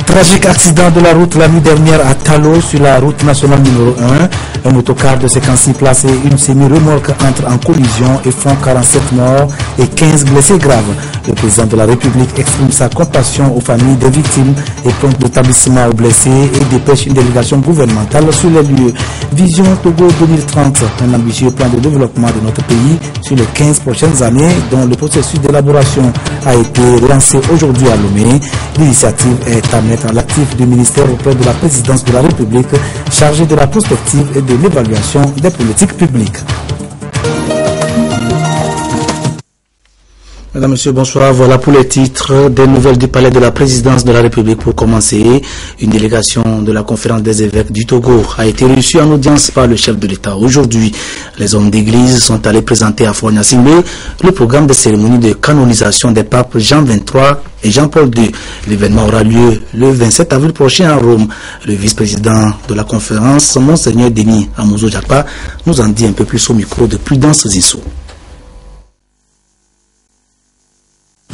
Tragique accident de la route la nuit dernière à Talo sur la route nationale numéro 1. Un autocar de 56 places et une semi-remorque entrent en collision et font 47 morts et 15 blessés graves. Le président de la République exprime sa compassion aux familles des victimes et compte l'établissement aux blessés et dépêche une délégation gouvernementale sur les lieux. Vision Togo 2030, un ambitieux plan de développement de notre pays sur les 15 prochaines années dont le processus d'élaboration a été lancé aujourd'hui à Lomé. L'initiative est à mettre à l'actif du ministère auprès de la présidence de la République chargée de la prospective et de l'évaluation des politiques publiques. Mesdames, Messieurs, bonsoir. Voilà pour les titres des nouvelles du palais de la présidence de la République. Pour commencer, une délégation de la conférence des évêques du Togo a été reçue en audience par le chef de l'État. Aujourd'hui, les hommes d'église sont allés présenter à Fornia-Singbe le programme de cérémonie de canonisation des papes Jean XXIII et Jean-Paul II. L'événement aura lieu le 27 avril prochain à Rome. Le vice-président de la conférence, Monseigneur Denis Amouzou Diakpa, nous en dit un peu plus au micro de Prudence Zinsou.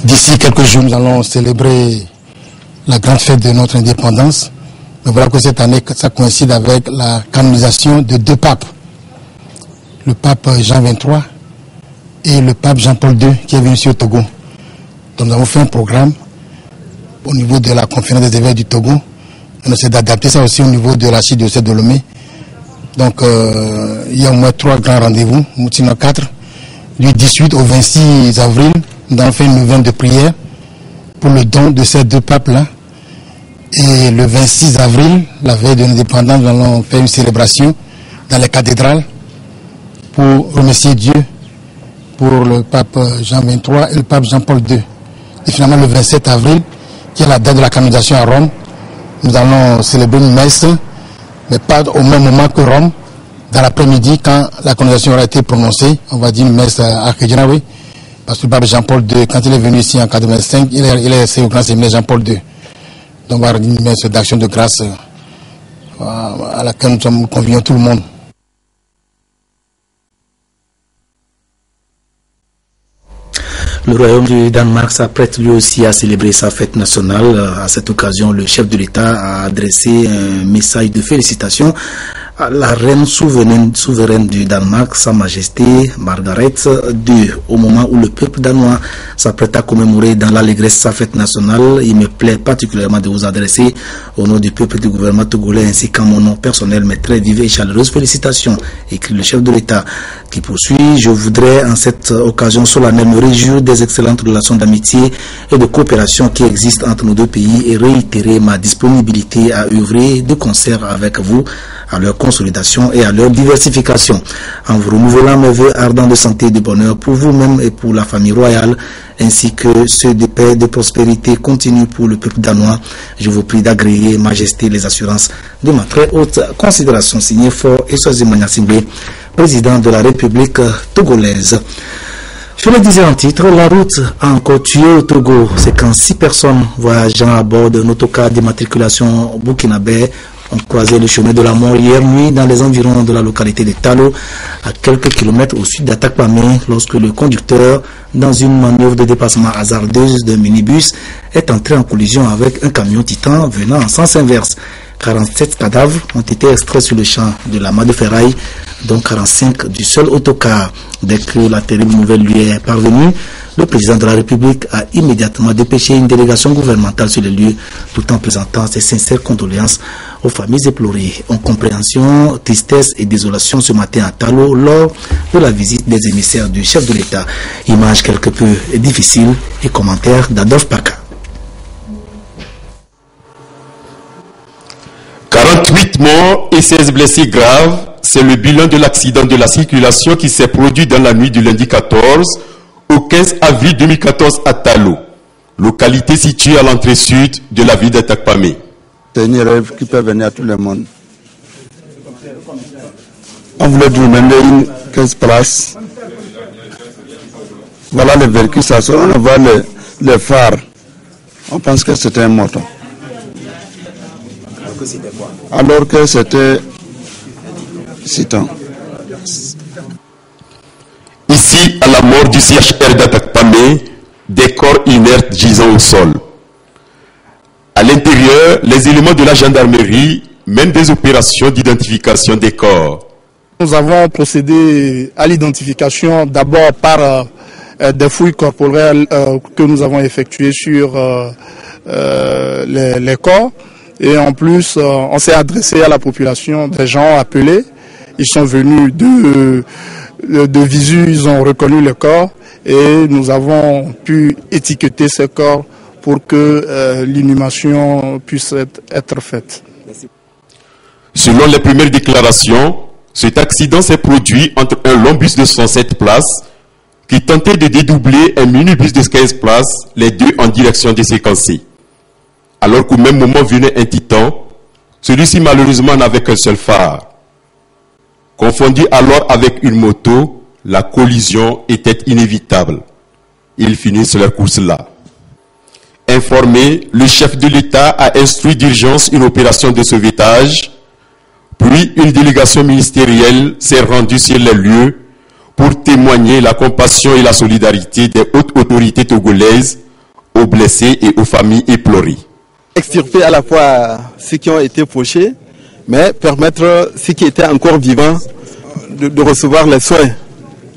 D'ici quelques jours, nous allons célébrer la grande fête de notre indépendance. Mais voilà que cette année, ça coïncide avec la canonisation de deux papes. Le pape Jean XXIII et le pape Jean-Paul II qui est venu ici au Togo. Donc nous avons fait un programme au niveau de la conférence des évêques du Togo. On essaie d'adapter ça aussi au niveau de l'archidiocèse de Lomé. Donc il y a au moins 3 grands rendez-vous, sinon 4, du 18 au 26 avril. Nous avons fait une neuvaine de prière pour le don de ces deux papes-là. Et le 26 avril, la veille de l'indépendance, nous allons faire une célébration dans les cathédrales pour remercier Dieu pour le pape Jean XXIII et le pape Jean-Paul II. Et finalement, le 27 avril, qui est la date de la canonisation à Rome, nous allons célébrer une messe, mais pas au même moment que Rome. Dans l'après-midi, quand la canonisation aura été prononcée, on va dire une messe à Kedjanawe. Parce que le pape Jean-Paul II, quand il est venu ici en 1985, il est resté au grand séminaire Jean-Paul II. Donc on va avoir une messe d'action de grâce à laquelle nous convions tout le monde. Le royaume du Danemark s'apprête lui aussi à célébrer sa fête nationale. À cette occasion, le chef de l'État a adressé un message de félicitations à la reine souveraine du Danemark, Sa Majesté Margaret II. Au moment où le peuple danois s'apprête à commémorer dans l'allégresse sa fête nationale, il me plaît particulièrement de vous adresser au nom du peuple du gouvernement togolais ainsi qu'en mon nom personnel mes très vives et chaleureuses félicitations, écrit le chef de l'État qui poursuit. Je voudrais en cette occasion solennelle me réjouir des excellentes relations d'amitié et de coopération qui existent entre nos deux pays et réitérer ma disponibilité à œuvrer de concert avec vous à leur consolidation et à leur diversification. En vous renouvelant mes vœux ardents de santé et de bonheur pour vous-même et pour la famille royale, ainsi que ceux de paix et de prospérité continue pour le peuple danois, je vous prie d'agréer, Majesté, les assurances de ma très haute considération. Signé Fort et Soazimania-Singbe, président de la République togolaise. Je le disais en titre, la route a encore tué au Togo. C'est quand 6 personnes voyageant à bord d'un autocar d'immatriculation burkinabé ont croisé le chemin de la mort hier nuit dans les environs de la localité de Talo, à quelques kilomètres au sud d'Atakpamé, lorsque le conducteur, dans une manœuvre de dépassement hasardeuse d'un minibus, est entré en collision avec un camion Titan venant en sens inverse. 47 cadavres ont été extraits sur le champ de la mare de ferraille, dont 45 du seul autocar. Dès que la terrible nouvelle lui est parvenue, le président de la République a immédiatement dépêché une délégation gouvernementale sur les lieux, tout en présentant ses sincères condoléances aux familles éplorées. Incompréhension, tristesse et désolation ce matin à Talo lors de la visite des émissaires du chef de l'État. Image quelque peu difficile et commentaire d'Adolphe Paka. 48 morts et 16 blessés graves, c'est le bilan de l'accident de la circulation qui s'est produit dans la nuit du lundi 14 au 15 avril 2014 à Talo, localité située à l'entrée sud de la ville d'Atakpamé. C'est une rêve qui peut venir à tout le monde. On voulait demander une 15 places. Voilà le véhicule, ça sort, on voit les phares. On pense que c'était un moto. Alors que c'était Citan. Ici, à la mort du CHR d'Atakpamé, des corps inertes gisant au sol. À l'intérieur ailleurs, les éléments de la gendarmerie mènent des opérations d'identification des corps. Nous avons procédé à l'identification d'abord par des fouilles corporelles que nous avons effectuées sur les corps. Et en plus, on s'est adressé à la population, des gens appelés. Ils sont venus de visu, ils ont reconnu le corps et nous avons pu étiqueter ces corps pour que l'inhumation puisse être faite. Selon les premières déclarations, cet accident s'est produit entre un long bus de 107 places qui tentait de dédoubler un minibus de 15 places, les deux en direction de séquencée. Alors qu'au même moment venait un Titan, celui-ci malheureusement n'avait qu'un seul phare. Confondu alors avec une moto, la collision était inévitable. Ils finissent leur course là. Informé, le chef de l'État a instruit d'urgence une opération de sauvetage, puis une délégation ministérielle s'est rendue sur les lieux pour témoigner la compassion et la solidarité des hautes autorités togolaises aux blessés et aux familles éplorées. Extirper à la fois ceux qui ont été fauchés, mais permettre ceux qui étaient encore vivants de recevoir les soins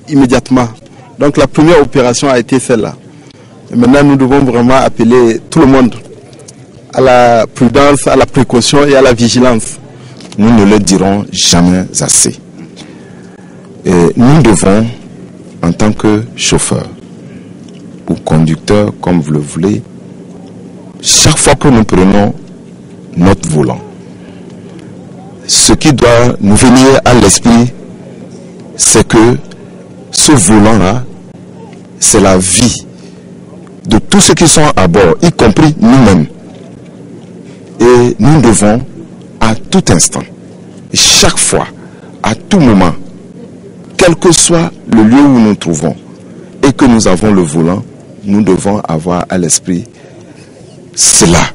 immédiatement. Donc la première opération a été celle-là. Et maintenant, nous devons vraiment appeler tout le monde à la prudence, à la précaution et à la vigilance. Nous ne le dirons jamais assez. Et nous devons, en tant que chauffeur ou conducteur, comme vous le voulez, chaque fois que nous prenons notre volant, ce qui doit nous venir à l'esprit, c'est que ce volant-là, c'est la vie de tous ceux qui sont à bord, y compris nous-mêmes. Et nous devons, à tout instant, chaque fois, à tout moment, quel que soit le lieu où nous nous trouvons, et que nous avons le volant, nous devons avoir à l'esprit cela.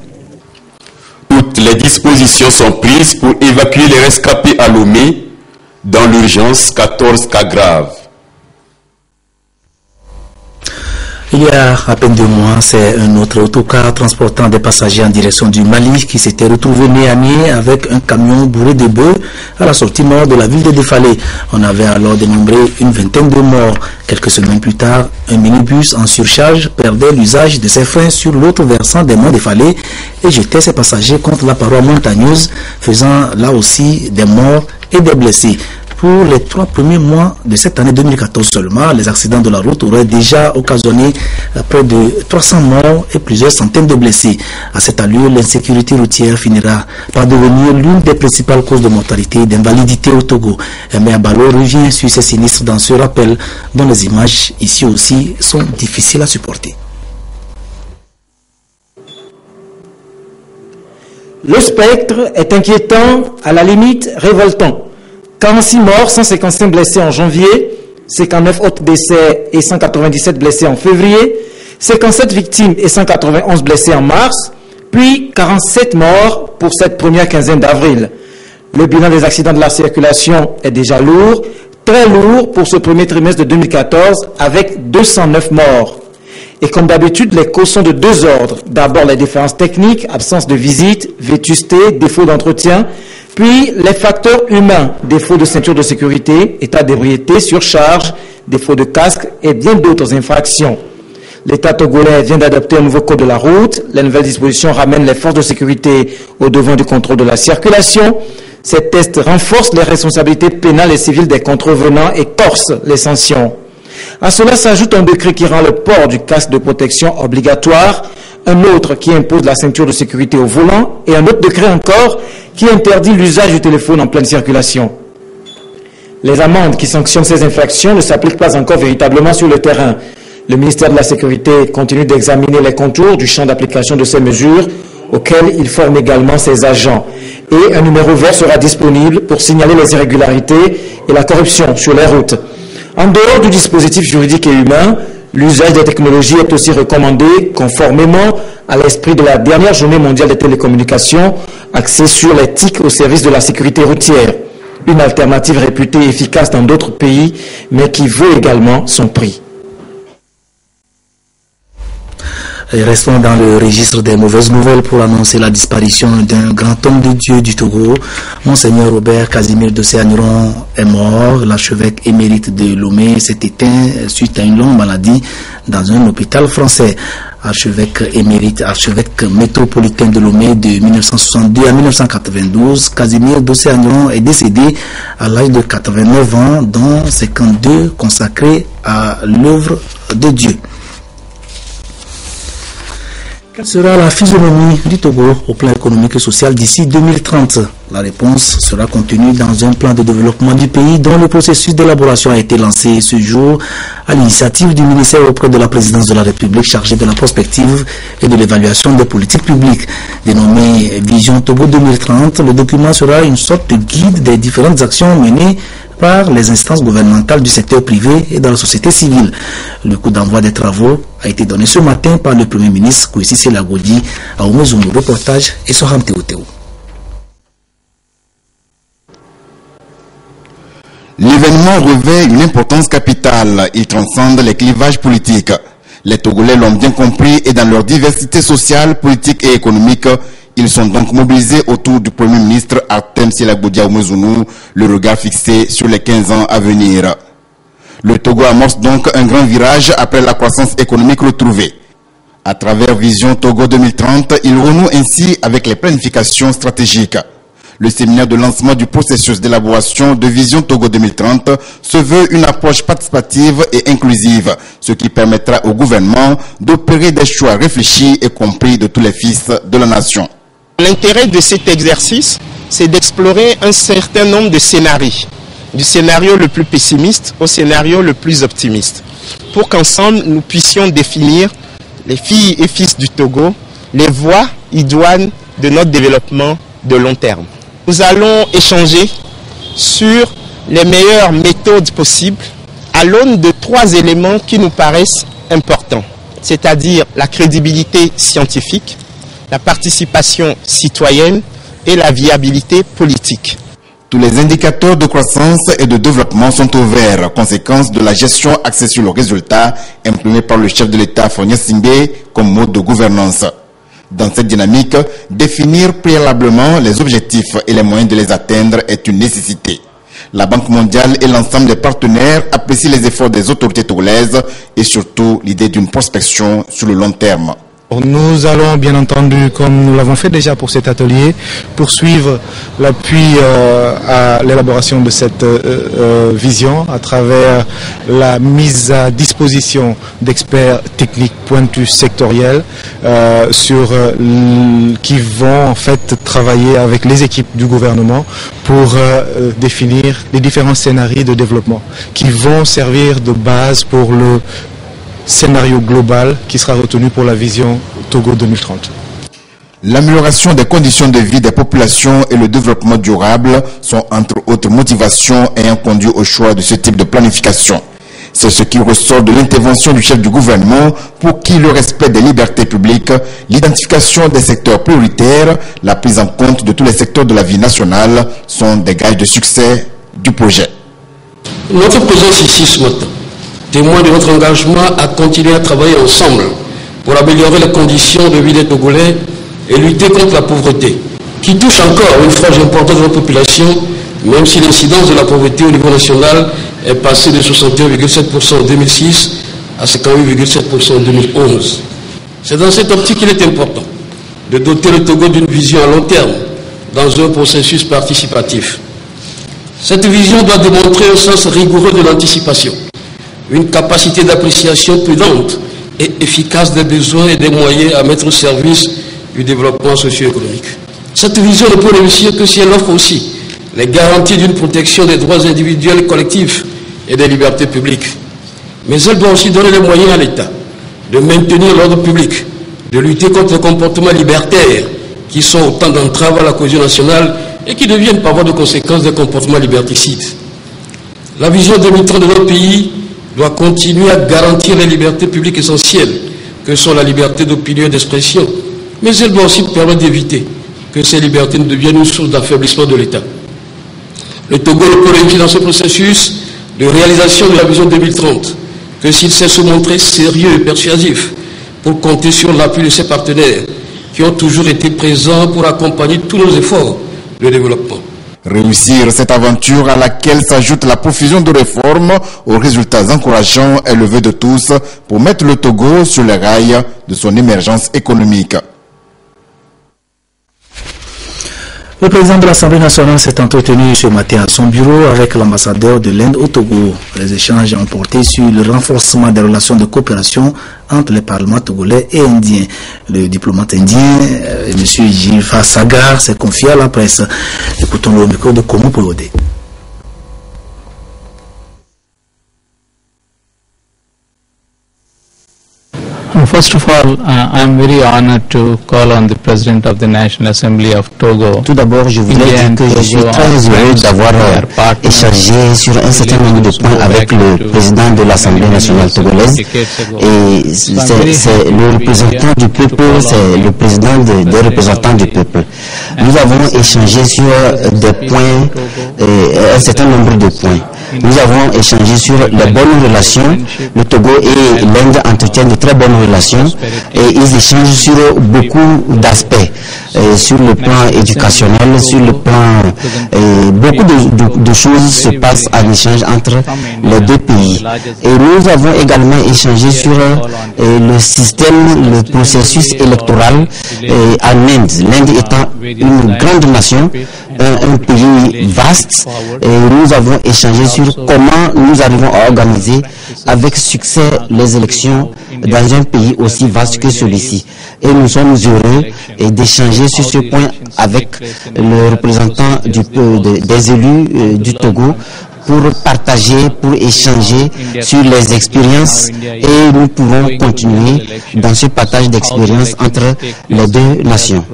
Toutes les dispositions sont prises pour évacuer les rescapés à Lomé. Dans l'urgence, 14 cas graves. Il y a à peine 2 mois, c'est un autre autocar transportant des passagers en direction du Mali qui s'était retrouvé nez à nez avec un camion bourré de bœufs à la sortie nord de la ville de Défalé. On avait alors dénombré une vingtaine de morts. Quelques semaines plus tard, un minibus en surcharge perdait l'usage de ses freins sur l'autre versant des monts Défalé et jetait ses passagers contre la paroi montagneuse, faisant là aussi des morts et des blessés. Pour les 3 premiers mois de cette année 2014 seulement, les accidents de la route auraient déjà occasionné près de 300 morts et plusieurs centaines de blessés. À cette allure, l'insécurité routière finira par devenir l'une des principales causes de mortalité et d'invalidité au Togo. Mais Abalo revient sur ces sinistres dans ce rappel dont les images ici aussi sont difficiles à supporter. Le spectre est inquiétant, à la limite révoltant. 46 morts, 155 blessés en janvier, 59 autres décès et 197 blessés en février, 57 victimes et 191 blessés en mars, puis 47 morts pour cette première quinzaine d'avril. Le bilan des accidents de la circulation est déjà lourd, très lourd pour ce premier trimestre de 2014 avec 209 morts. Et comme d'habitude, les causes sont de 2 ordres. D'abord les différences techniques, absence de visite, vétusté, défaut d'entretien, puis les facteurs humains, défaut de ceinture de sécurité, état d'ébriété, surcharge, défaut de casque et bien d'autres infractions. L'État togolais vient d'adopter un nouveau code de la route. Les nouvelles dispositions ramènent les forces de sécurité au devant du contrôle de la circulation. Ces tests renforcent les responsabilités pénales et civiles des contrevenants et corsent les sanctions. À cela s'ajoute un décret qui rend le port du casque de protection obligatoire, un autre qui impose la ceinture de sécurité au volant et un autre décret encore qui interdit l'usage du téléphone en pleine circulation. Les amendes qui sanctionnent ces infractions ne s'appliquent pas encore véritablement sur le terrain. Le ministère de la Sécurité continue d'examiner les contours du champ d'application de ces mesures auxquelles il forme également ses agents. Et un numéro vert sera disponible pour signaler les irrégularités et la corruption sur les routes. En dehors du dispositif juridique et humain, l'usage des technologies est aussi recommandé conformément à l'esprit de la dernière journée mondiale des télécommunications axée sur les TIC au service de la sécurité routière. Une alternative réputée efficace dans d'autres pays, mais qui vaut également son prix. Et restons dans le registre des mauvaises nouvelles pour annoncer la disparition d'un grand homme de Dieu du Togo. Monseigneur Robert Casimir Dossé Agneron est mort. L'archevêque émérite de Lomé s'est éteint suite à une longue maladie dans un hôpital français. Archevêque émérite, archevêque métropolitain de Lomé de 1962 à 1992, Casimir Dossé Agneron est décédé à l'âge de 89 ans, dont 52 consacrés à l'œuvre de Dieu. Quelle sera la physionomie du Togo au plan économique et social d'ici 2030? La réponse sera contenue dans un plan de développement du pays dont le processus d'élaboration a été lancé ce jour à l'initiative du ministère auprès de la présidence de la République chargée de la prospective et de l'évaluation des politiques publiques. Dénommé Vision Togo 2030, le document sera une sorte de guide des différentes actions menées par les instances gouvernementales du secteur privé et dans la société civile. Le coup d'envoi des travaux a été donné ce matin par le Premier ministre Kwesi Selagodi à Oumezounou. Reportage et Soham Théotéo. L'événement revêt une importance capitale. Il transcende les clivages politiques. Les Togolais l'ont bien compris et dans leur diversité sociale, politique et économique, ils sont donc mobilisés autour du Premier ministre Artem Selagodi à Oumezounou, le regard fixé sur les 15 ans à venir. Le Togo amorce donc un grand virage après la croissance économique retrouvée. À travers Vision Togo 2030, il renoue ainsi avec les planifications stratégiques. Le séminaire de lancement du processus d'élaboration de Vision Togo 2030 se veut une approche participative et inclusive, ce qui permettra au gouvernement d'opérer des choix réfléchis et compris de tous les fils de la nation. L'intérêt de cet exercice, c'est d'explorer un certain nombre de scénarios, du scénario le plus pessimiste au scénario le plus optimiste, pour qu'ensemble nous puissions définir, les filles et fils du Togo, les voies idoines de notre développement de long terme. Nous allons échanger sur les meilleures méthodes possibles à l'aune de 3 éléments qui nous paraissent importants, c'est-à-dire la crédibilité scientifique, la participation citoyenne et la viabilité politique. Tous les indicateurs de croissance et de développement sont au vert, conséquence de la gestion axée sur le résultat imprimé par le chef de l'État Fonia Singbe comme mode de gouvernance. Dans cette dynamique, définir préalablement les objectifs et les moyens de les atteindre est une nécessité. La Banque mondiale et l'ensemble des partenaires apprécient les efforts des autorités togolaises et surtout l'idée d'une prospection sur le long terme. Nous allons bien entendu, comme nous l'avons fait déjà pour cet atelier, poursuivre l'appui à l'élaboration de cette vision à travers la mise à disposition d'experts techniques pointus sectoriels qui vont en fait travailler avec les équipes du gouvernement pour définir les différents scénarios de développement qui vont servir de base pour le scénario global qui sera retenu pour la vision Togo 2030. L'amélioration des conditions de vie des populations et le développement durable sont entre autres motivations ayant conduit au choix de ce type de planification. C'est ce qui ressort de l'intervention du chef du gouvernement pour qui le respect des libertés publiques, l'identification des secteurs prioritaires, la prise en compte de tous les secteurs de la vie nationale sont des gages de succès du projet. Notre présence ici ce matin témoin de notre engagement à continuer à travailler ensemble pour améliorer les conditions de vie des Togolais et lutter contre la pauvreté, qui touche encore une frange importante de la population, même si l'incidence de la pauvreté au niveau national est passée de 61,7% en 2006 à 58,7% en 2011. C'est dans cette optique qu'il est important de doter le Togo d'une vision à long terme dans un processus participatif. Cette vision doit démontrer un sens rigoureux de l'anticipation, une capacité d'appréciation prudente et efficace des besoins et des moyens à mettre au service du développement socio-économique. Cette vision ne peut réussir que si elle offre aussi les garanties d'une protection des droits individuels et collectifs et des libertés publiques. Mais elle doit aussi donner les moyens à l'État de maintenir l'ordre public, de lutter contre les comportements libertaires qui sont autant d'entraves à la cohésion nationale et qui deviennent par voie de conséquence des comportements liberticides. La vision 2030 de notre pays doit continuer à garantir les libertés publiques essentielles que sont la liberté d'opinion et d'expression, mais elle doit aussi permettre d'éviter que ces libertés ne deviennent une source d'affaiblissement de l'État. Le Togo ne peut réussir dans ce processus de réalisation de la vision 2030 que s'il sait se montrer sérieux et persuasif pour compter sur l'appui de ses partenaires qui ont toujours été présents pour accompagner tous nos efforts de développement. Réussir cette aventure à laquelle s'ajoute la profusion de réformes aux résultats encourageants est le vœu de tous pour mettre le Togo sur les rails de son émergence économique. Le président de l'Assemblée nationale s'est entretenu ce matin à son bureau avec l'ambassadeur de l'Inde au Togo. Les échanges ont porté sur le renforcement des relations de coopération entre les parlements togolais et indiens. Le diplomate indien, M. Jiva Sagar, s'est confié à la presse. Écoutons-le au micro de Komo Polodé. First of all, I am very honored to call on the President of the National Assembly of Togo. Tout d'abord, je voudrais dire que je suis très heureux d'avoir échangé sur un certain nombre de points avec le président de l'Assemblée nationale togolaise. Et c'est le représentant du peuple, c'est le président des représentants du peuple. Nous avons échangé sur des points, un certain nombre de points. Nous avons échangé sur les bonnes relations. Le Togo et l'Inde entretiennent de très bonnes relations et ils échangent sur beaucoup d'aspects, sur le plan éducationnel, sur le plan... beaucoup de choses se passent en échange entre les deux pays. Et nous avons également échangé sur le système, le processus électoral en Inde. L'Inde étant une grande nation, un pays vaste, et nous avons échangé sur comment nous arrivons à organiser avec succès les élections dans un pays aussi vaste que celui-ci. Et nous sommes heureux d'échanger sur ce point avec le représentant des élus du Togo pour partager, pour échanger sur les expériences et nous pourrons continuer dans ce partage d'expériences entre les deux nations.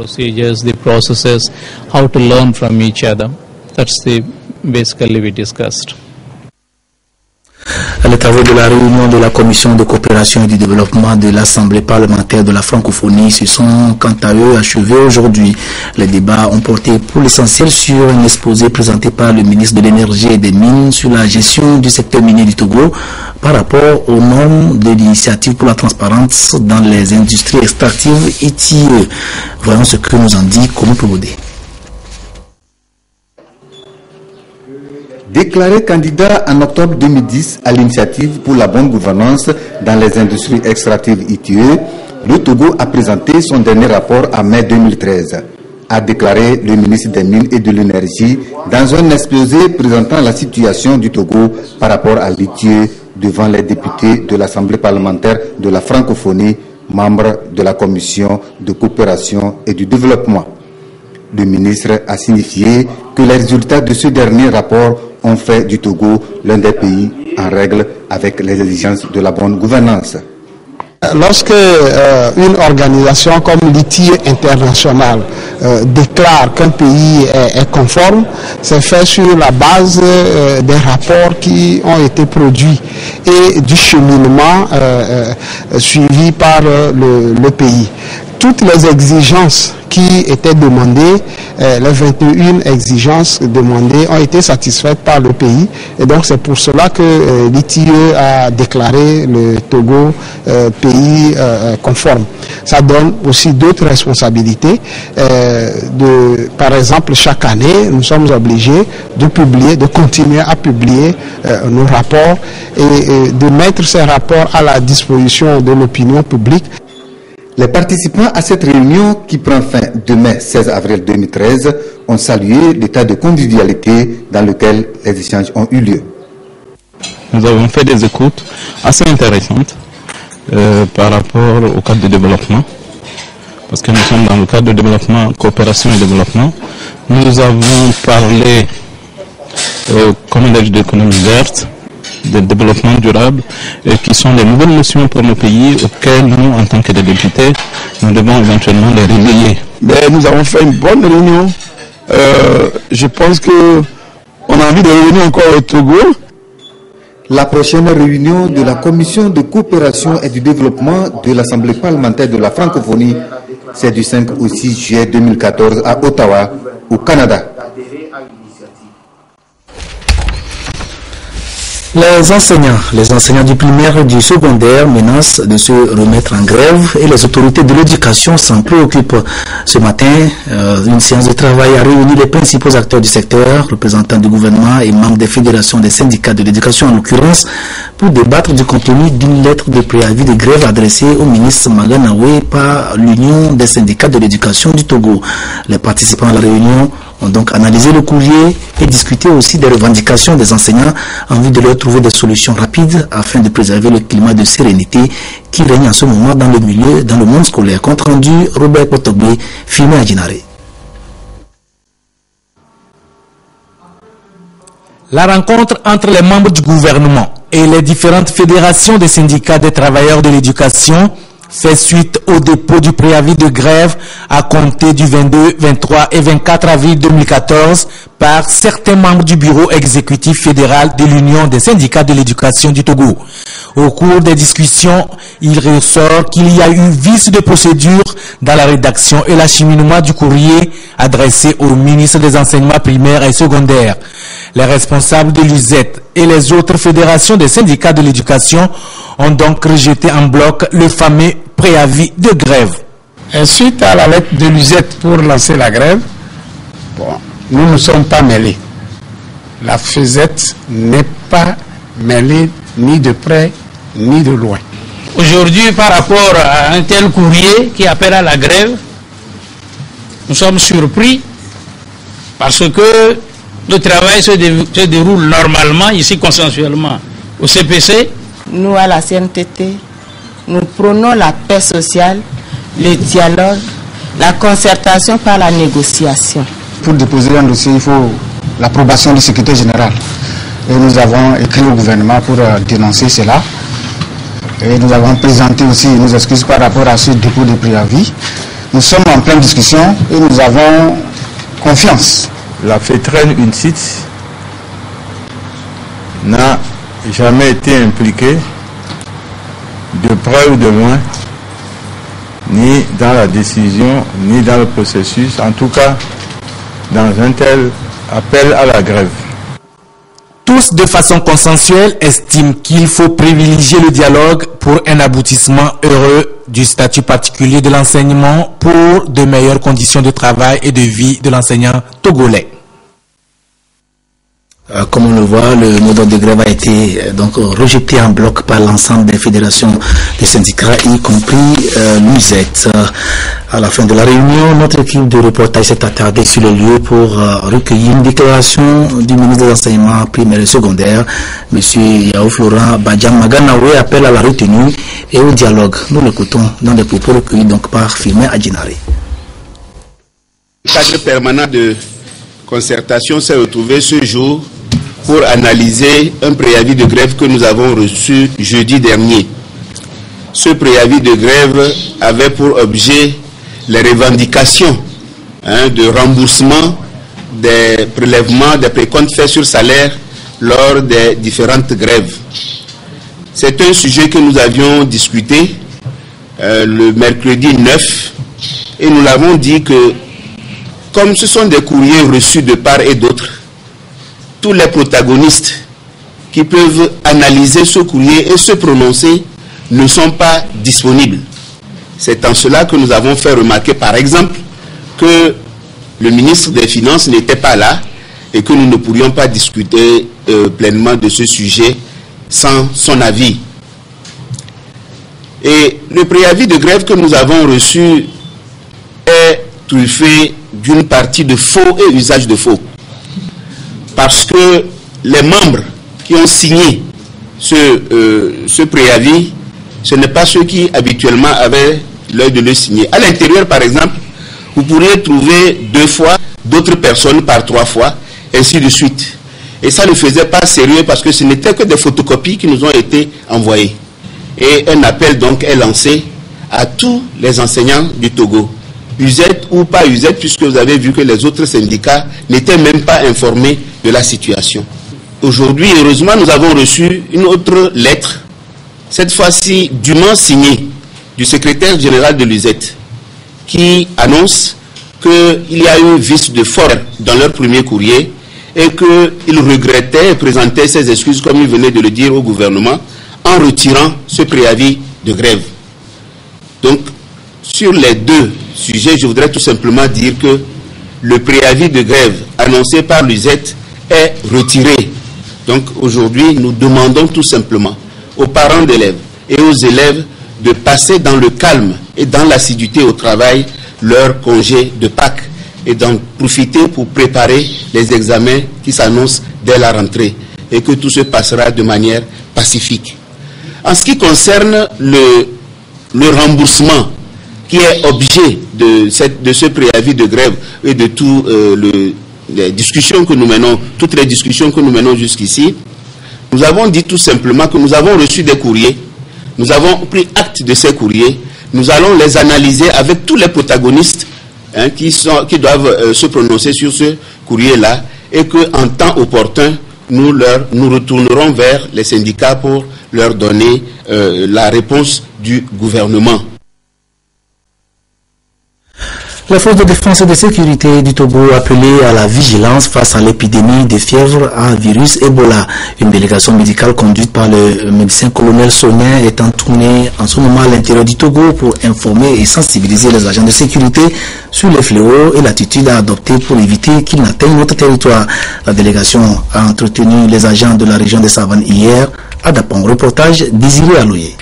Les travaux de la réunion de la Commission de coopération et du développement de l'Assemblée parlementaire de la francophonie se sont quant à eux achevés aujourd'hui. Les débats ont porté pour l'essentiel sur un exposé présenté par le ministre de l'Énergie et des Mines sur la gestion du secteur minier du Togo par rapport aux normes de l'initiative pour la transparence dans les industries extractives ITIE. Voyons ce que nous en dit Komo Polodé. Déclaré candidat en octobre 2010 à l'initiative pour la bonne gouvernance dans les industries extractives ITIE, le Togo a présenté son dernier rapport en mai 2013, a déclaré le ministre des Mines et de l'Énergie dans un exposé présentant la situation du Togo par rapport à l'ITIE devant les députés de l'Assemblée parlementaire de la francophonie, membres de la Commission de coopération et du développement. Le ministre a signifié que les résultats de ce dernier rapport ont fait du Togo l'un des pays en règle avec les exigences de la bonne gouvernance. Lorsque une organisation comme l'ITIE internationale déclare qu'un pays est conforme, c'est fait sur la base des rapports qui ont été produits et du cheminement suivi par le pays. Toutes les exigences qui étaient demandées, les 21 exigences demandées ont été satisfaites par le pays. Et donc c'est pour cela que l'ITIE a déclaré le Togo pays conforme. Ça donne aussi d'autres responsabilités. Par exemple, chaque année, nous sommes obligés de publier, de continuer à publier nos rapports et de mettre ces rapports à la disposition de l'opinion publique. Les participants à cette réunion qui prend fin demain 16 avril 2013 ont salué l'état de convivialité dans lequel les échanges ont eu lieu. Nous avons fait des écoutes assez intéressantes par rapport au cadre de développement, parce que nous sommes dans le cadre de développement, coopération et développement. Nous avons parlé, comment dire, d'économie verte, de développement durable, et qui sont les nouvelles notions pour nos pays auxquelles nous, en tant que députés, nous devons éventuellement les relayer. Mais nous avons fait une bonne réunion. Je pense qu'on a envie de revenir encore au Togo. La prochaine réunion de la Commission de coopération et du développement de l'Assemblée parlementaire de la francophonie, c'est du 5 au 6 juillet 2014 à Ottawa, au Canada. Les enseignants du primaire et du secondaire menacent de se remettre en grève et les autorités de l'éducation s'en préoccupent. Ce matin, une séance de travail a réuni les principaux acteurs du secteur, représentants du gouvernement et membres des fédérations des syndicats de l'éducation en l'occurrence, pour débattre du contenu d'une lettre de préavis de grève adressée au ministre Maganawe par l'Union des syndicats de l'éducation du Togo. Les participants à la réunion ont donc analysé le courrier et discuté aussi des revendications des enseignants en vue de leur trouver des solutions rapides afin de préserver le climat de sérénité qui règne en ce moment dans le monde scolaire. Compte rendu, Robert Potogbe, filmé à Djinare. La rencontre entre les membres du gouvernement et les différentes fédérations des syndicats des travailleurs de l'éducation fait suite au dépôt du préavis de grève à compter du 22, 23 et 24 avril 2014 par certains membres du bureau exécutif fédéral de l'Union des syndicats de l'éducation du Togo. Au cours des discussions, il ressort qu'il y a eu vice de procédure dans la rédaction et l'acheminement du courrier adressé au ministre des enseignements primaires et secondaires. Les responsables de l'USET et les autres fédérations des syndicats de l'éducation ont donc rejeté en bloc le fameux préavis de grève. Et suite à la lettre de l'USET pour lancer la grève, nous ne sommes pas mêlés. La FESET n'est pas mêlée ni de près ni de loin. Aujourd'hui, par rapport à un tel courrier qui appelle à la grève, nous sommes surpris parce que le travail se déroule normalement, ici consensuellement, au CPC. Nous, à la CNTT, nous prônons la paix sociale, le dialogue, la concertation par la négociation. Pour déposer un dossier, il faut l'approbation du secrétaire général. Et nous avons écrit au gouvernement pour dénoncer cela. Et nous avons présenté aussi nos excuses par rapport à ce dépôt de préavis. Nous sommes en pleine discussion et nous avons confiance. La FETREN UNSIT n'a jamais été impliquée, de près ou de loin, ni dans la décision, ni dans le processus, en tout cas dans un tel appel à la grève. Tous, de façon consensuelle, estiment qu'il faut privilégier le dialogue pour un aboutissement heureux du statut particulier de l'enseignement pour de meilleures conditions de travail et de vie de l'enseignant togolais. Comme on le voit, le mot d'ordre de grève a été donc rejeté en bloc par l'ensemble des fédérations des syndicats, y compris l'USET. À la fin de la réunion, notre équipe de reportage s'est attardée sur le lieu pour recueillir une déclaration du ministre des enseignements primaires et secondaires, M. Yao Florent Badiam Maganawe, appelle à la retenue et au dialogue. Nous l'écoutons dans des propos recueillis donc par Firmin Adjinari. Le cadre permanent de concertation s'est retrouvé ce jour pour analyser un préavis de grève que nous avons reçu jeudi dernier. Ce préavis de grève avait pour objet les revendications de remboursement des prélèvements, des précomptes faits sur salaire lors des différentes grèves. C'est un sujet que nous avions discuté le mercredi 9 et nous l'avons dit que comme ce sont des courriers reçus de part et d'autre, tous les protagonistes qui peuvent analyser ce courrier et se prononcer ne sont pas disponibles. C'est en cela que nous avons fait remarquer, par exemple, que le ministre des Finances n'était pas là et que nous ne pourrions pas discuter pleinement de ce sujet sans son avis. Et le préavis de grève que nous avons reçu est truffé d'une partie de faux et usage de faux. Parce que les membres qui ont signé ce préavis, ce n'est pas ceux qui habituellement avaient l'œil de le signer. À l'intérieur, par exemple, vous pourriez trouver 2 fois, d'autres personnes par 3 fois, ainsi de suite. Et ça ne faisait pas sérieux parce que ce n'était que des photocopies qui nous ont été envoyées. Et un appel donc est lancé à tous les enseignants du Togo, USET ou pas USET, puisque vous avez vu que les autres syndicats n'étaient même pas informés de la situation. Aujourd'hui, heureusement, nous avons reçu une autre lettre, cette fois-ci dûment signée du secrétaire général de l'USET, qui annonce qu'il y a eu vice de forme dans leur premier courrier et qu'il regrettait et présentait ses excuses, comme il venait de le dire au gouvernement, en retirant ce préavis de grève. Donc, sur les deux sujets, je voudrais tout simplement dire que le préavis de grève annoncé par l'USET est retiré. Donc, aujourd'hui, nous demandons tout simplement aux parents d'élèves et aux élèves de passer dans le calme et dans l'assiduité au travail leur congé de Pâques et d'en profiter pour préparer les examens qui s'annoncent dès la rentrée et que tout se passera de manière pacifique. En ce qui concerne le remboursement qui est objet de ce préavis de grève et de toutes les discussions que nous menons jusqu'ici, nous avons dit tout simplement que nous avons reçu des courriers, nous avons pris acte de ces courriers, nous allons les analyser avec tous les protagonistes qui doivent se prononcer sur ce courrier-là et qu'en temps opportun, nous retournerons vers les syndicats pour leur donner la réponse du gouvernement. La force de défense et de sécurité du Togo appelée à la vigilance face à l'épidémie de fièvre à virus Ebola. Une délégation médicale conduite par le médecin colonel Sonin est en tournée en ce moment à l'intérieur du Togo pour informer et sensibiliser les agents de sécurité sur les fléaux et l'attitude à adopter pour éviter qu'ils n'atteignent notre territoire. La délégation a entretenu les agents de la région des Savanes hier. À Dapong, reportage Désiré Aloye.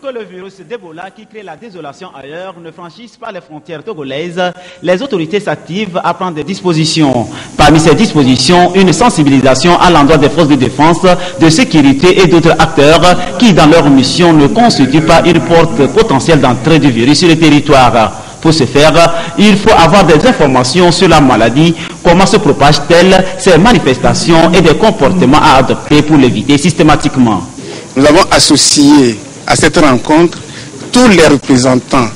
Que le virus d'Ebola qui crée la désolation ailleurs ne franchisse pas les frontières togolaises, les autorités s'activent à prendre des dispositions. Parmi ces dispositions, une sensibilisation à l'endroit des forces de défense, de sécurité et d'autres acteurs qui, dans leur mission, ne constituent pas une porte potentielle d'entrée du virus sur le territoire. Pour ce faire, il faut avoir des informations sur la maladie, comment se propage-t-elle, ses manifestations et des comportements à adopter pour l'éviter systématiquement. Nous avons associé à cette rencontre tous les représentants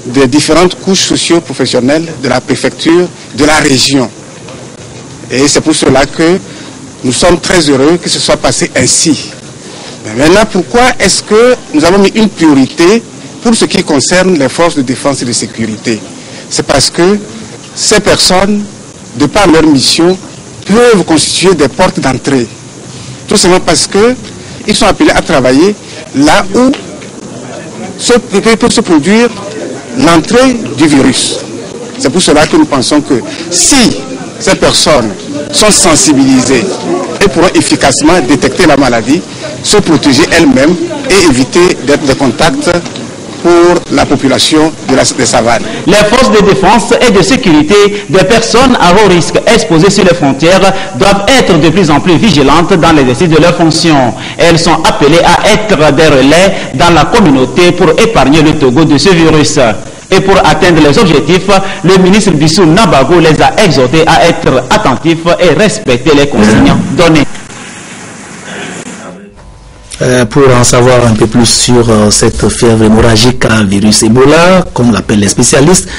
des différentes couches socio-professionnelles de la préfecture, de la région. Et c'est pour cela que nous sommes très heureux que ce soit passé ainsi. Mais maintenant, pourquoi est-ce que nous avons mis une priorité pour ce qui concerne les forces de défense et de sécurité? C'est parce que ces personnes, de par leur mission, peuvent constituer des portes d'entrée. Tout simplement parce qu'ils sont appelés à travailler là où peut se produire l'entrée du virus. C'est pour cela que nous pensons que si ces personnes sont sensibilisées et pourront efficacement détecter la maladie, se protéger elles-mêmes et éviter d'être des contacts pour la population des savanes. Les forces de défense et de sécurité des personnes à haut risque exposées sur les frontières doivent être de plus en plus vigilantes dans l'exercice de leurs fonctions. Elles sont appelées à être des relais dans la communauté pour épargner le Togo de ce virus. Et pour atteindre les objectifs, le ministre Bissou Nabago les a exhortés à être attentifs et respecter les consignes données. Pour en savoir un peu plus sur cette fièvre hémorragique à virus Ebola, comme l'appellent les spécialistes,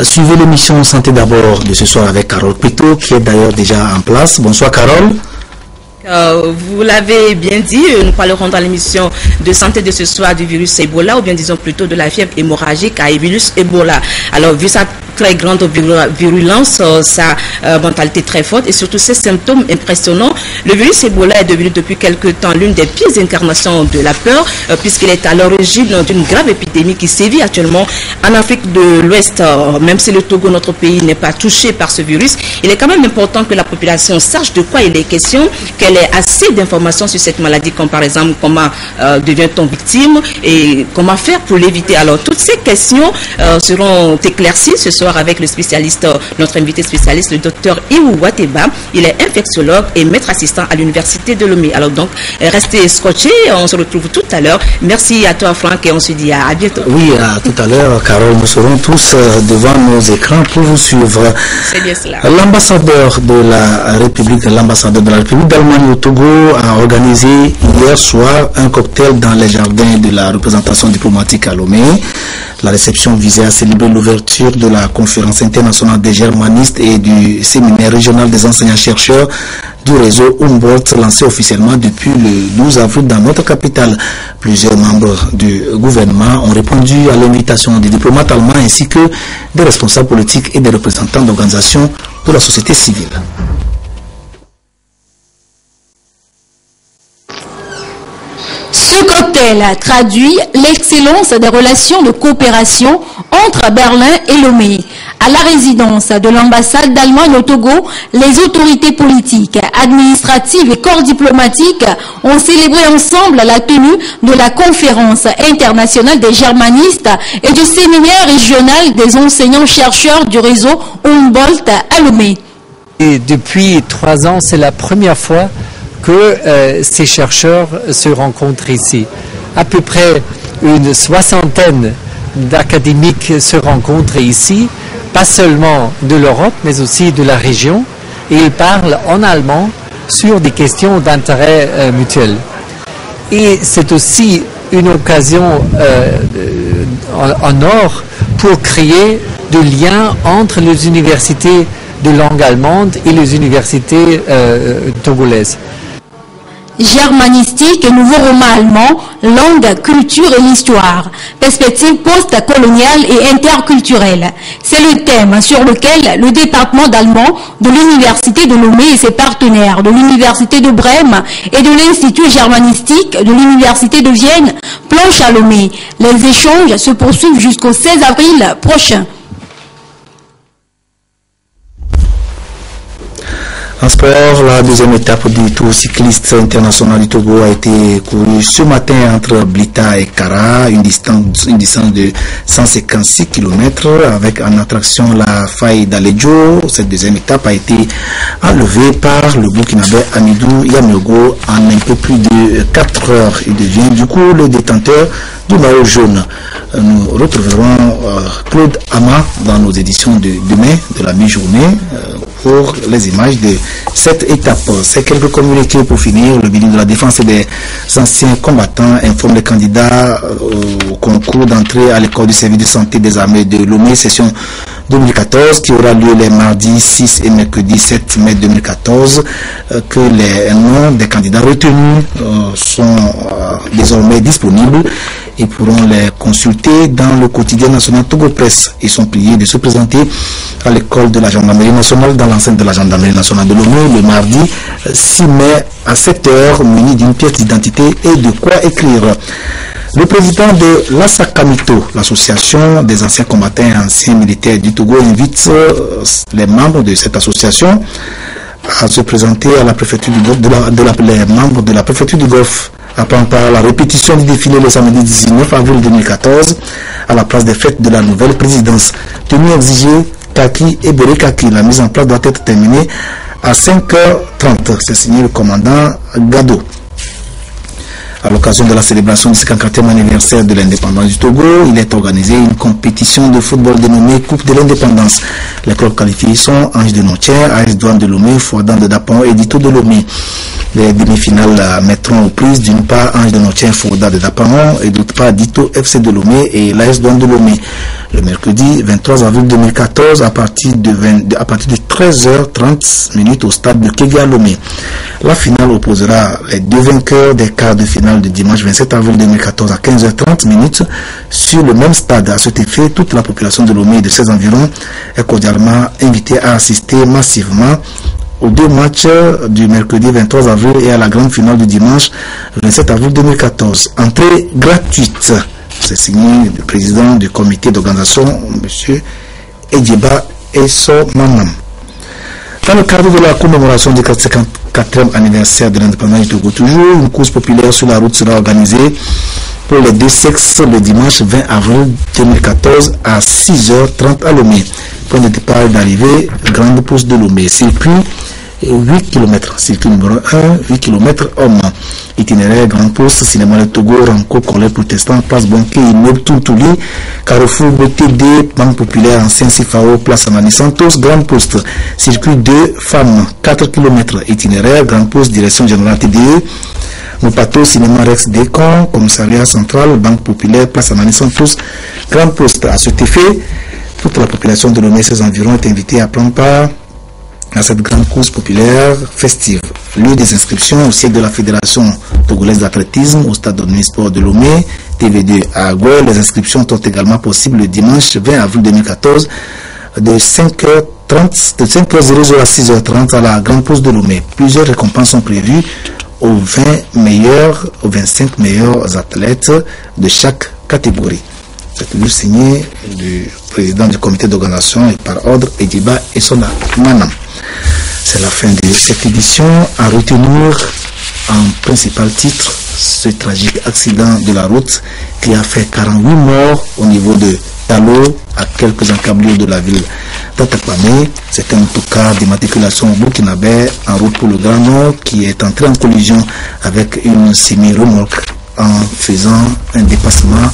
suivez l'émission Santé d'abord de ce soir avec Carole Pito, qui est d'ailleurs déjà en place. Bonsoir Carole. Vous l'avez bien dit, nous parlerons dans l'émission de santé de ce soir du virus Ebola, ou bien disons plutôt de la fièvre hémorragique à virus Ebola. Alors, vu sa très grande virulence, sa mentalité très forte et surtout ses symptômes impressionnants, le virus Ebola est devenu depuis quelque temps l'une des pires incarnations de la peur, puisqu'il est à l'origine d'une grave épidémie qui sévit actuellement en Afrique de l'Ouest. Même si le Togo, notre pays, n'est pas touché par ce virus, il est quand même important que la population sache de quoi il est question, qu'elle ait assez d'informations sur cette maladie, comme par exemple comment devient-on victime et comment faire pour l'éviter. Alors toutes ces questions seront éclaircies ce soir avec le spécialiste, notre invité spécialiste, le docteur Iwu Wateba. Il est infectiologue et maître assistant à l'université de Lomé. Alors donc restez scotchés, on se retrouve tout à l'heure. Merci à toi Franck et on se dit à bientôt. Oui, à tout à l'heure Carole, nous serons tous devant nos écrans pour vous suivre. C'est bien cela. L'ambassadeur de la République d'Allemagne au Togo a organisé hier soir un cocktail dans les jardins de la représentation diplomatique à Lomé. La réception visait à célébrer l'ouverture de la conférence internationale des germanistes et du séminaire régional des enseignants-chercheurs du réseau Humboldt, lancé officiellement depuis le 12 avril dans notre capitale. Plusieurs membres du gouvernement ont répondu à l'invitation des diplomates allemands ainsi que des responsables politiques et des représentants d'organisations de la société civile. Ce cocktail traduit l'excellence des relations de coopération entre Berlin et Lomé. À la résidence de l'ambassade d'Allemagne au Togo, les autorités politiques, administratives et corps diplomatiques ont célébré ensemble la tenue de la conférence internationale des germanistes et du séminaire régional des enseignants-chercheurs du réseau Humboldt à Lomé. Et depuis 3 ans, c'est la première fois que ces chercheurs se rencontrent ici. À peu près une 60aine d'académiques se rencontrent ici, pas seulement de l'Europe, mais aussi de la région, et ils parlent en allemand sur des questions d'intérêt mutuel. Et c'est aussi une occasion en or pour créer des liens entre les universités de langue allemande et les universités togolaises. Germanistique et nouveau roman allemand, langue, culture et l'histoire, perspective post-coloniale et interculturelle. C'est le thème sur lequel le département d'allemand de l'Université de Lomé et ses partenaires de l'Université de Brême et de l'Institut germanistique de l'Université de Vienne planchent à Lomé. Les échanges se poursuivent jusqu'au 16 avril prochain. En sport, la deuxième étape du Tour cycliste international du Togo a été courue ce matin entre Blita et Kara, une distance de 156 km avec en attraction la faille d'Alejo. Cette deuxième étape a été enlevée par le Burkinabé Amidou Yamiogo en un peu plus de 4 heures. Il devient du coup le détenteur du maillot jaune. Nous retrouverons Claude Ama dans nos éditions de demain, de la mi-journée, pour les images de cette étape. C'est quelques communiqués pour finir. Le ministre de la Défense et des anciens combattants informe les candidats au concours d'entrée à l'école du service de santé des armées de Lomé, session 2014, qui aura lieu les mardis 6 et mercredi 7 mai 2014, que les noms des candidats retenus sont désormais disponibles et pourront les consulter dans le quotidien national Togo Presse. Ils sont priés de se présenter à l'école de la gendarmerie nationale dans l'enceinte de la gendarmerie nationale de Lomé le mardi 6 mai à 7 h, muni d'une pièce d'identité et de quoi écrire. Le président de l'Assakamito, l'association des anciens combattants et anciens militaires du Togo, invite les membres de cette association à se présenter à la préfecture du Golfe, les membres de la préfecture du Golfe, à prendre part à la répétition du défilé le samedi 19 avril 2014 à la place des fêtes de la nouvelle présidence. Tenue exigée Kaki et Berekaki. La mise en place doit être terminée à 5h30. C'est signé le commandant Gado. À l'occasion de la célébration du 54e anniversaire de l'indépendance du Togo, il est organisé une compétition de football dénommée Coupe de l'indépendance. Les clubs qualifiés sont Ange de Notier, AS Douane de Lomé, Fouadan de Dapon et Dito de Lomé. Les demi-finales mettront aux prises d'une part Ange de Notier, Fouadan de Dapon et d'autre part Dito FC de Lomé et l'AS Douane de Lomé. Le mercredi 23 avril 2014 à partir de 13h30 au stade de Kéga Lomé. La finale opposera les deux vainqueurs des quarts de finale de dimanche 27 avril 2014 à 15h30 sur le même stade. À cet effet, toute la population de Lomé et de ses environs est cordialement invitée à assister massivement aux deux matchs du mercredi 23 avril et à la grande finale du dimanche 27 avril 2014. Entrée gratuite. C'est signé le président du comité d'organisation, M. Edjeba Eso Mamam. Dans le cadre de la commémoration du 54e anniversaire de l'indépendance du Togo, toujours une course populaire sur la route sera organisée pour les deux sexes le dimanche 20 avril 2014 à 6h30 à Lomé. Point de départ et d'arrivée, grande pause de Lomé. Circuit 8 km. Circuit numéro 1, 8 km homme. Itinéraire Grande Poste, Cinéma Le Togo, Ranco, Collège Protestant, Place Banquet, Immeuble Tountouli, Carrefour BTD, Banque Populaire, Ancien Sifao, Place Amani Santos, Grande Poste. Circuit 2, Femmes, 4 km. Itinéraire Grande Poste, Direction Générale TDE, Mopato, Cinéma Rex Décon, Commissariat Central, Banque Populaire, Place Amani Santos, Grande Poste. À cet effet, toute la population de Lomé et ses environs est invitée à prendre part à cette grande course populaire festive. Lieu des inscriptions au siège de la Fédération togolaise d'athlétisme au stade omnisport de Lomé, TV2 à Agoué. Les inscriptions sont également possibles le dimanche 20 avril 2014 de 5h30 5h00 à 6h30 à la grande pause de Lomé. Plusieurs récompenses sont prévues aux 25 meilleurs athlètes de chaque catégorie. C'est toujours signé du président du comité d'organisation et par ordre Ediba et Sona Manam. C'est la fin de cette édition. À retenir en principal titre ce tragique accident de la route qui a fait 48 morts au niveau de Talo, à quelques encablures de la ville d'Atakpamé. C'est un autocar d'immatriculation burkinabé en route pour le Grand Nord qui est entré en collision avec une semi-remorque en faisant un dépassement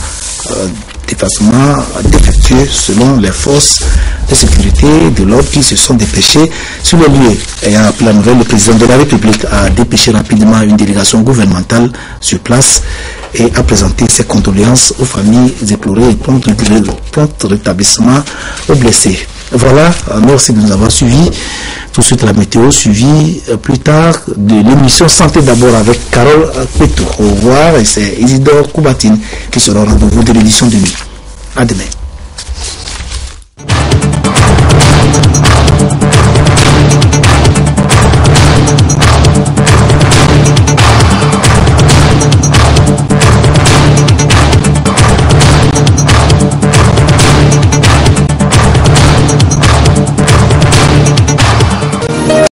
défectueux selon les forces de sécurité de l'ordre qui se sont dépêchés sur le lieu. Ayant appelé la nouvelle, le président de la République a dépêché rapidement une délégation gouvernementale sur place et a présenté ses condoléances aux familles éplorées et prompt rétablissement aux blessés. Voilà, merci de nous avoir suivis. Tout de suite la météo, suivi plus tard de l'émission Santé d'abord avec Carole Petou. Au revoir, et c'est Isidore Koubatine qui sera au rendez-vous de l'édition de nuit. À demain.